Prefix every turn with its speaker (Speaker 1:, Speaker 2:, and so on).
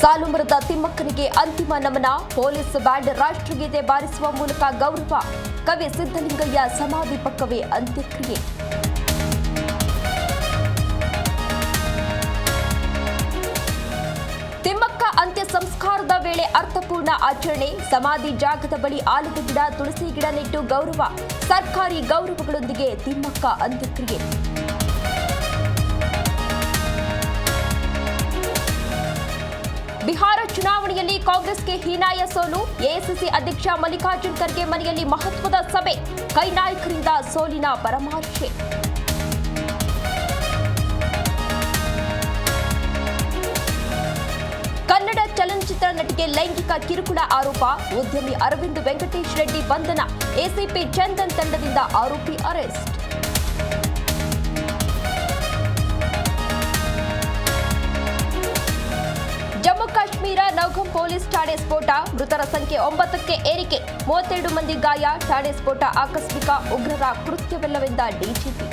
Speaker 1: ಸಾಲುಮರದ ತಿಮ್ಮಕ್ಕನಿಗೆ ಅಂತಿಮ ನಮನ. ಪೊಲೀಸ್ ಬ್ಯಾಂಡ್ ರಾಷ್ಟ್ರಗೀತೆ ಬಾರಿಸುವ ಮೂಲಕ ಗೌರವ. ಕವಿ ಸಿದ್ದಲಿಂಗಯ್ಯ ಸಮಾಧಿ ಪಕ್ಕವೇ ಅಂತ್ಯಕ್ರಿಯೆ. ತಿಮ್ಮಕ್ಕ ಅಂತ್ಯ ಸಂಸ್ಕಾರದ ವೇಳೆ ಅರ್ಥಪೂರ್ಣ ಆಚರಣೆ. ಸಮಾಧಿ ಜಾಗದ ಬಳಿ ಆಲದ ಗಿಡ, ತುಳಸಿ ಗಿಡ ನೆಟ್ಟು ಗೌರವ. ಸರ್ಕಾರಿ ಗೌರವಗಳೊಂದಿಗೆ ತಿಮ್ಮಕ್ಕ ಅಂತ್ಯಕ್ರಿಯೆ. ಬಿಹಾರ ಚುನಾವಣೆಯಲ್ಲಿ ಕಾಂಗ್ರೆಸ್ಗೆ ಹೀನಾಯ ಸೋಲು. ಎಐಸಿಸಿ ಅಧ್ಯಕ್ಷ ಮಲ್ಲಿಕಾರ್ಜುನ್ ಖರ್ಗೆ ಮನೆಯಲ್ಲಿ ಮಹತ್ವದ ಸಭೆ. ಕೈ ನಾಯಕರಿಂದ ಸೋಲಿನ ಪರಾಮರ್ಶೆ. ಕನ್ನಡ ಚಲನಚಿತ್ರ ನಟಿಗೆ ಲೈಂಗಿಕ ಕಿರುಕುಳ ಆರೋಪ. ಉದ್ಯಮಿ ಅರವಿಂದ್ ವೆಂಕಟೇಶ್ ರೆಡ್ಡಿ ಬಂಧನ. ಎಸಿಪಿ ಚಂದನ್ ತಂಡದಿಂದ ಆರೋಪಿ ಅರೆಸ್ಟ್. ಜಮ್ಮು ಕಾಶ್ಮೀರ ನೌಗಂ ಪೊಲೀಸ್ ಠಾಣೆ ಸ್ಫೋಟ. ಮೃತರ ಸಂಖ್ಯೆ 9ಕ್ಕೆ ಏರಿಕೆ. 32 ಮಂದಿ ಗಾಯ. ಠಾಣೆ ಸ್ಫೋಟ ಆಕಸ್ಮಿಕ, ಉಗ್ರರ ಕೃತ್ಯವೆಲ್ಲವೆಂದ ಡಿಜಿಪಿ.